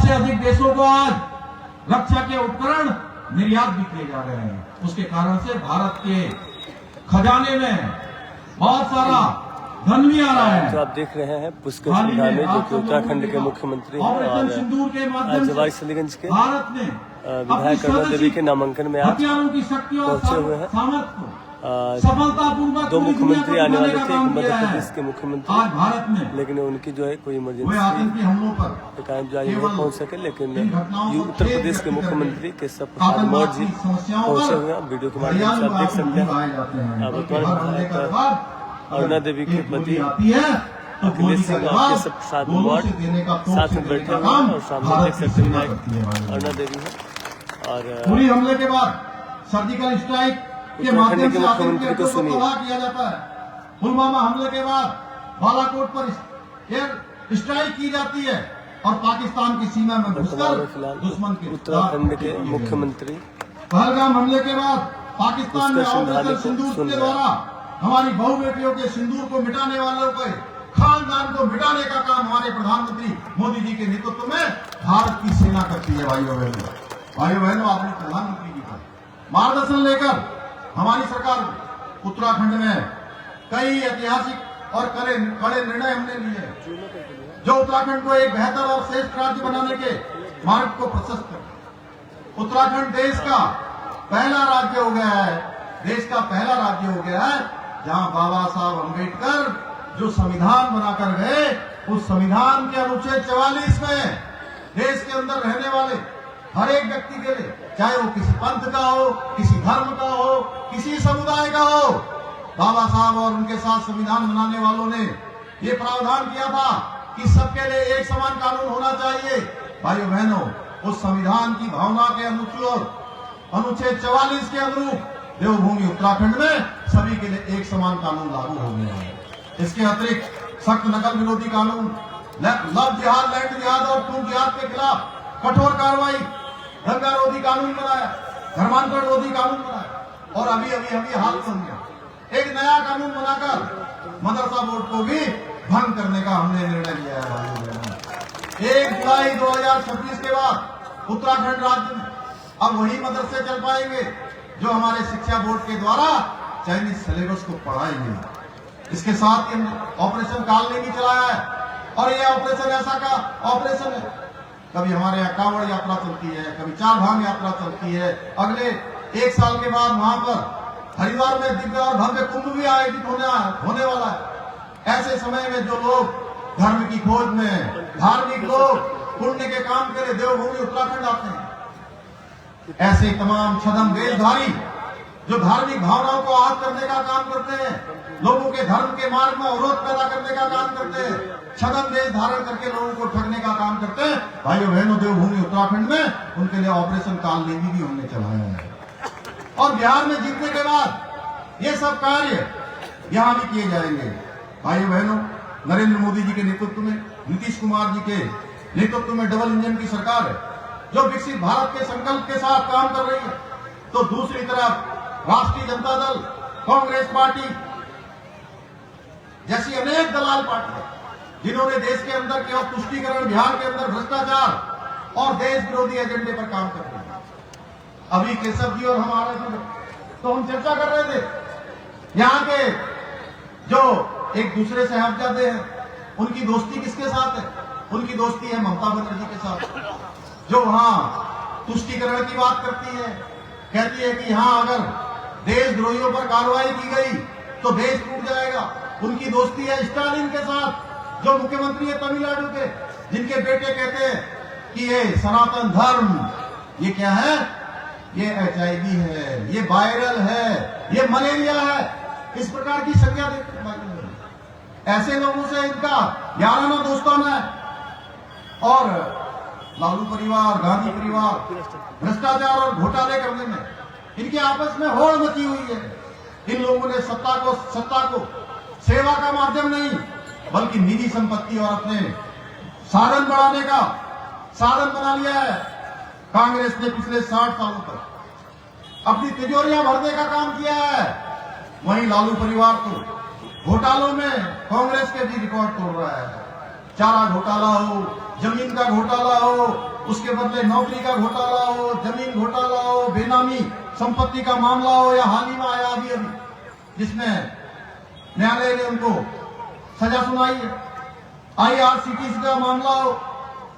से अधिक देशों को आज रक्षा के उपकरण निर्यात भी किए जा रहे हैं। उसके कारण से भारत के खजाने में बहुत सारा धन भी आ रहा है। तो आप देख रहे हैं पुष्कर सिंह धामी जो कि उत्तराखंड के मुख्यमंत्री हैं और सिंदूर के माध्यम से वारिसलीगंज के भारत ने विधायक अरुणा देवी के नामांकन में आज हथियारों की शक्ति और पहुंचे हुए हैं। सामर्थ्य को सफलतापूर्वक दो मुख्यमंत्री आने वाले थे, एक मध्य किया है। प्रदेश के मुख्यमंत्री आज भारत में लेकिन उनकी जो है कोई वे इमरजेंसी आतंकी हमलों पर के कारण जो है नहीं पहुंच सके। लेकिन इन घटनाओं को उत्तर प्रदेश के मुख्यमंत्री केशव प्रसाद मौर्य जी पहुंचे हुए हैं। वीडियो के माध्यम से आप देख सकते हैं अरुणा देवी के पति अखिलेश सिंह और केशव प्रसाद मौर्य साथ में बैठे हुए हैं और सामने देख सकते हैं विधायक अरुणा देवी है। और पूरी हमले के बाद सर्जिकल स्ट्राइक के माध्यम से मुख्यमंत्री को सुनिए। तबाह किया जाता है। पुलवामा हमले के बाद बालाकोट पर एयर स्ट्राइक की जाती है और पाकिस्तान की सीमा में घुसकर दुश्मन के उत्तराखंड के मुख्यमंत्री पहलगाम हमले के बाद पाकिस्तान में ऑपरेशन सिंदूर के द्वारा हमारी बहु बेटियों के सिंदूर को मिटाने वालों के खानदान को मिटाने का काम हमारे प्रधानमंत्री मोदी जी के नेतृत्व में भारत की सेना करती है। भाइयों बहनों आपने प्रधानमंत्री जी का मार्गदर्शन लेकर हमारी सरकार उत्तराखंड में कई ऐतिहासिक और कड़े निर्णय हमने लिए जो उत्तराखंड को एक बेहतर और श्रेष्ठ राज्य बनाने के मार्ग को प्रशस्त कर उत्तराखंड देश का पहला राज्य हो गया है। देश का पहला राज्य हो गया है जहां बाबा साहब अम्बेडकर जो संविधान बनाकर गए उस संविधान के अनुच्छेद 44 में देश के अंदर रहने वाले हर एक व्यक्ति के लिए चाहे वो किसी पंथ का हो, किसी धर्म का हो, किसी समुदाय का हो, बाबा साहब और उनके साथ संविधान बनाने वालों ने ये प्रावधान किया था कि सबके लिए एक समान कानून होना चाहिए। भाइयों बहनों, उस संविधान की भावना के अनुच्छेद 44 के अनुरूप देवभूमि उत्तराखंड में सभी के लिए एक समान कानून लागू हो गया है। इसके अतिरिक्त सख्त नकल विरोधी कानून, लव जिहाद, लैंड जिहाद और खून जिहाद के खिलाफ कठोर कार्रवाई, दंगा रोधी कानून बनाया, धर्मांतरण रोधी कानून बनाया और अभी हाल सुन गया एक नया कानून बनाकर मदरसा बोर्ड को भी भंग करने का हमने निर्णय लिया है। भाइयों बहनों, 1 जुलाई 2026 के बाद उत्तराखंड राज्य में अब वही मदरसे चल पाएंगे जो हमारे शिक्षा बोर्ड के द्वारा चयनित सिलेबस को पढ़ाएंगे। इसके साथ ही ऑपरेशन कालनी भी चलाया है और यह ऑपरेशन ऐसा का ऑपरेशन है, कभी हमारे यहाँ कांवड़ यात्रा चलती है, कभी चार धाम यात्रा चलती है। अगले 1 साल के बाद वहां पर हरिद्वार में दिव्य और भव्य कुंभ भी आयोजित होने वाला है। ऐसे समय में जो लोग धर्म की खोज में, धार्मिक लोग पुण्य के काम के लिए देवभूमि उत्तराखंड आते हैं, ऐसे तमाम छदम देशधारी जो धार्मिक भावनाओं को आहत करने का काम करते हैं, लोगों के धर्म के मार्ग में अवरोध पैदा करने का काम करते हैं, छदम देश धारण करके लोगों को ठगने का काम करते हैं। भाइयों बहनों, देवभूमि उत्तराखंड में उनके लिए ऑपरेशन कालनेमी भी हमने चलाया है और बिहार में जीतने के बाद ये सब कार्य यहां भी किए जाएंगे। भाइयों बहनों, नरेंद्र मोदी जी के नेतृत्व में, नीतीश कुमार जी के नेतृत्व में डबल इंजन की सरकार है जो विकसित भारत के संकल्प के साथ काम कर रही है। तो दूसरी तरफ राष्ट्रीय जनता दल, कांग्रेस पार्टी जैसी अनेक दलाल पार्टियां जिन्होंने देश के अंदर केवल तुष्टीकरण, बिहार के अंदर भ्रष्टाचार और देश विरोधी एजेंडे पर काम कर रहे हैं। अभी केशव जी और हम आ रहे थे तो हम चर्चा कर रहे थे, यहाँ के जो एक दूसरे साहबजादे हैं उनकी दोस्ती किसके साथ है? उनकी दोस्ती है ममता बनर्जी के साथ, जो वहां तुष्टीकरण की बात करती है, कहती है कि यहाँ अगर देशद्रोहियों पर कार्रवाई की गई तो देश टूट जाएगा। उनकी दोस्ती है स्टालिन के साथ, जो मुख्यमंत्री है तमिलनाडु के, जिनके बेटे कहते हैं कि ये सनातन धर्म ये क्या है, ये HIV है, ये वायरल है, ये मलेरिया है, इस प्रकार की संज्ञा देते हैं। ऐसे लोगों से इनका याराना दोस्ताना है और लालू परिवार, गांधी परिवार भ्रष्टाचार और घोटाले करने में इनके आपस में होड़ मची हुई है। इन लोगों ने सत्ता को सेवा का माध्यम नहीं बल्कि निजी संपत्ति और अपने साधन बढ़ाने का साधन बना लिया है। कांग्रेस ने पिछले 60 सालों तक अपनी तिजोरियां भरने का काम किया है, वहीं लालू परिवार तो घोटालों में कांग्रेस के भी रिकॉर्ड तोड़ रहा है। चारा घोटाला हो, जमीन का घोटाला हो, उसके बदले नौकरी का घोटाला हो, जमीन घोटाला हो, बेनामी संपत्ति का मामला हो, या हाल ही में आया अभी जिसमें न्यायालय ने उनको सजा सुनाई है, IRCTC का मामला हो,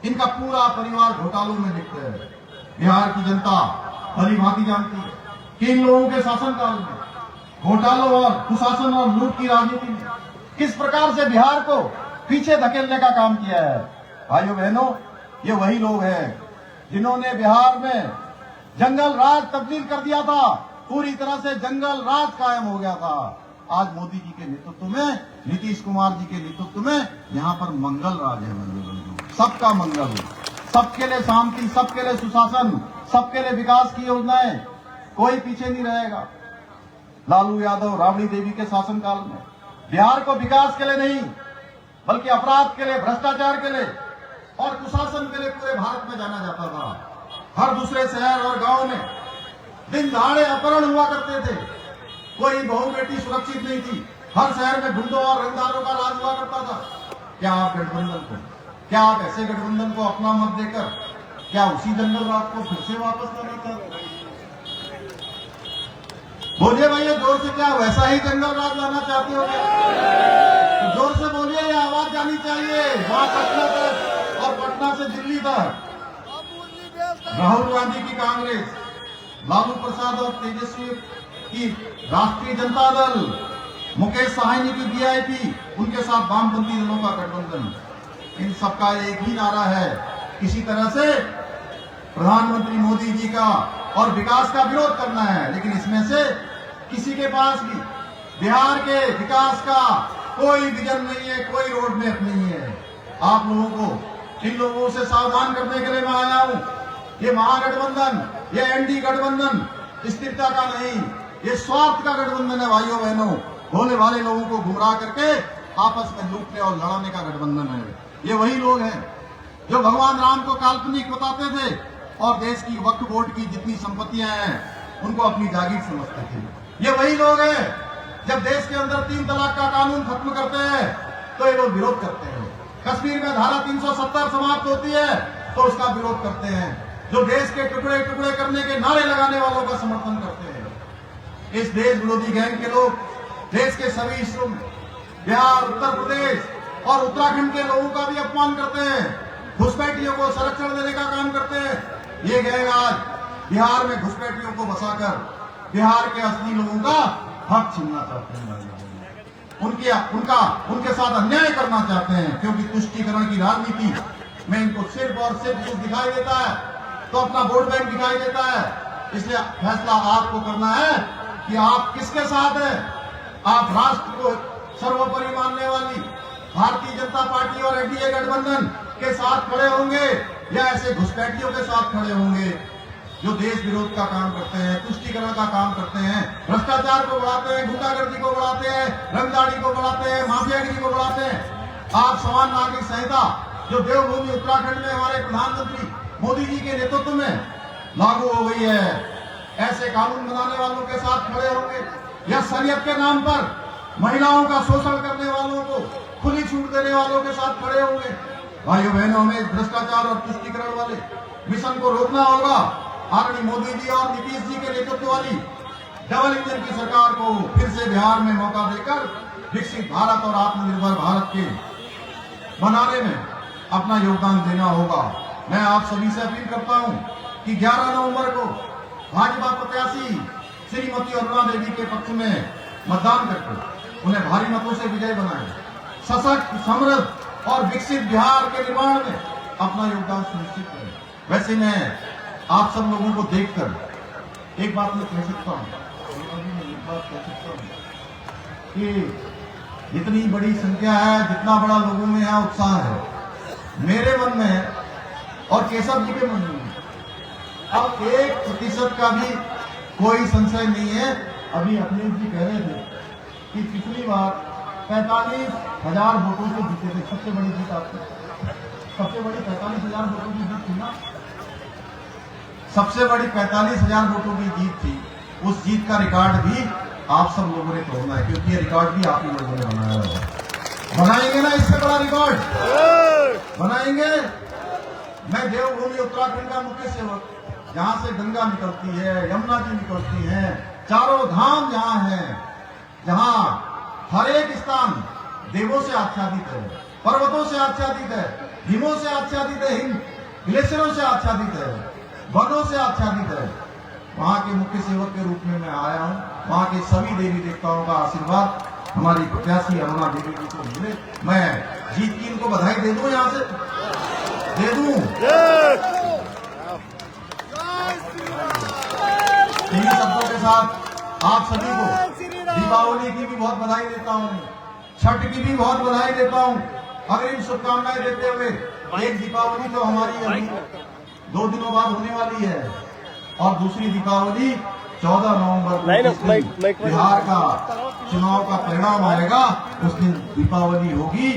इनका पूरा परिवार घोटालों में लिप्त है। बिहार की जनता भली भांति जानती है कि इन लोगों के शासनकाल में घोटालों और कुशासन और लूट की राजनीति में किस प्रकार से बिहार को पीछे धकेलने का काम किया है। भाइयों बहनों, ये वही लोग हैं जिन्होंने बिहार में जंगल राज तब्दील कर दिया था, पूरी तरह से जंगल राज कायम हो गया था। आज मोदी जी के नेतृत्व में, नीतीश कुमार जी के नेतृत्व में यहाँ पर मंगल राज है। सबका मंगल, सबके लिए शांति, सबके लिए सुशासन, सबके लिए विकास की योजनाएं, कोई पीछे नहीं रहेगा। लालू यादव, राबड़ी देवी के शासनकाल में बिहार को विकास के लिए नहीं बल्कि अपराध के लिए, भ्रष्टाचार के लिए और कुशासन के लिए पूरे भारत में जाना जाता था। हर दूसरे शहर और गांव में दिन दहाड़े अपहरण हुआ करते थे, कोई बहू बेटी सुरक्षित नहीं थी, हर शहर में गुंडों और रंगदारों का राज हुआ करता था। क्या आप ऐसे गठबंधन को अपना मत देकर क्या उसी जंगल राज को फिर से वापस लाना चाहते? बोलिए भैया जोर से, क्या वैसा ही जंगल राज लाना चाहते हो क्या? तो जोर से बोलिए, ये आवाज जानी चाहिए वहां पटना तक और पटना से दिल्ली तक। राहुल गांधी की कांग्रेस, लालू प्रसाद और तेजस्वी की राष्ट्रीय जनता दल, मुकेश साहनी की वीआईपी, उनके साथ वामपंथी दलों का गठबंधन, इन सबका एक ही नारा है, किसी तरह से प्रधानमंत्री मोदी जी का और विकास का विरोध करना है। लेकिन इसमें से किसी के पास भी बिहार के विकास का कोई विजन नहीं है, कोई रोड मैप नहीं है। आप लोगों को, इन लोगों से सावधान करने के लिए मैं आया हूं। ये महागठबंधन, ये एनडी गठबंधन स्थिरता का नहीं, ये स्वार्थ का गठबंधन है। भाइयों बहनों, भोले भाले लोगों को गुमराह करके आपस में लूटने और लड़ाने का गठबंधन है। ये वही लोग हैं जो भगवान राम को काल्पनिक बताते थे और देश की वक्फ बोर्ड की जितनी संपत्तियां हैं उनको अपनी जागीर समझते थे। ये वही लोग हैं जब देश के अंदर 3 तलाक का कानून खत्म करते हैं तो ये लोग विरोध करते हैं। कश्मीर में धारा 370 समाप्त होती है तो उसका विरोध करते हैं। जो देश के टुकड़े टुकड़े करने के नारे लगाने वालों का समर्थन करते हैं। इस देश विरोधी गैंग के लोग देश के सभी हिस्सों में, बिहार, उत्तर प्रदेश और उत्तराखंड के लोगों का भी अपमान करते हैं, घुसपैठियों को संरक्षण देने का काम करते हैं। ये गैंग आज बिहार में घुसपैठियों को बसाकर बिहार के असली लोगों का हक छीनना चाहते हैं, उनके साथ अन्याय करना चाहते हैं। क्योंकि तुष्टीकरण की राजनीति में इनको सिर्फ और सिर्फ कुछ दिखाई देता है तो अपना वोट बैंक दिखाई देता है। इसलिए फैसला आपको करना है कि आप किसके साथ हैं। आप राष्ट्र को सर्वोपरि मानने वाली भारतीय जनता पार्टी और एनडीए गठबंधन के साथ खड़े होंगे या ऐसे घुसपैठियों के साथ खड़े होंगे जो देश विरोध का काम करते हैं, तुष्टीकरण का काम करते हैं, भ्रष्टाचार को बढ़ाते हैं, गुंडागर्दी को बढ़ाते हैं, रंगदारी को बढ़ाते हैं, माफियागिरी को बढ़ाते हैं। आप समान नागरिक संहिता जो देवभूमि उत्तराखंड में हमारे प्रधानमंत्री मोदी जी के नेतृत्व में लागू हो गई है, ऐसे कानून बनाने वालों के साथ खड़े होंगे या शरीयत के नाम पर महिलाओं का शोषण करने वालों को खुली छूट देने वालों के साथ खड़े होंगे। भाइयों बहनों, हमें भ्रष्टाचार और तुष्टीकरण वाले मिशन को रोकना होगा। आदरणीय मोदी जी और नीतीश जी के नेतृत्व वाली डबल इंजन की सरकार को फिर से बिहार में मौका देकर विकसित भारत और आत्मनिर्भर भारत के बनाने में अपना योगदान देना होगा। मैं आप सभी से अपील करता हूं कि 11 नवंबर को भाजपा प्रत्याशी श्रीमती अरुणा देवी के पक्ष में मतदान करके उन्हें भारी मतों से विजय बनाए, सशक्त, समृद्ध और विकसित बिहार के निर्माण में अपना योगदान सुनिश्चित करें। वैसे मैं आप सब लोगों को देखकर एक बात मैं कह सकता हूं कि जितनी बड़ी संख्या है, जितना बड़ा लोगों में यहाँ उत्साह है, मेरे मन में और केशव जी के मन में अब 1% का भी कोई संशय नहीं है। अभी अखिलेश जी कह रहे थे कि पिछली बार 45,000 वोटों से जीते थे। सबसे बड़ी जीत आपकी, सबसे बड़ी 45,000 वोटों की जीत थी ना, सबसे बड़ी 45,000 वोटों की जीत थी। उस जीत का रिकॉर्ड भी आप सब लोगों ने तोड़ना है, क्योंकि ये रिकॉर्ड भी आप ही लोगों ने बनाया है। बनाएंगे ना इससे बड़ा रिकॉर्ड? बनाएंगे। मैं देवभूमि उत्तराखंड का मुख्य सेवक, जहाँ से गंगा निकलती है, यमुना जी निकलती है, चारों धाम जहाँ है, जहाँ हर एक स्थान देवों से आच्छादित है, पर्वतों से आच्छादित है, हिमों से आच्छादित है, हिम ग्लेशियरों से आच्छादित है, वनों से आच्छादित है, वहाँ के मुख्य सेवक के रूप में मैं आया हूँ। वहाँ के सभी देवी देवताओं का आशीर्वाद हमारी प्रत्याशी अरुणा देवी जी को मिले। मैं जीत की इनको बधाई दे दूं, यहाँ से दे दूं। इन्हीं शब्दों के साथ आप सभी को दीपावली की भी बहुत बधाई देता हूँ, छठ की भी बहुत बधाई देता हूँ, अग्रिम शुभकामनाएं देते हुए एक दीपावली तो हमारी अभी 2 दिनों बाद होने वाली है और दूसरी दीपावली 14 नवंबर को बिहार का चुनाव का परिणाम आएगा, उस दिन दीपावली होगी।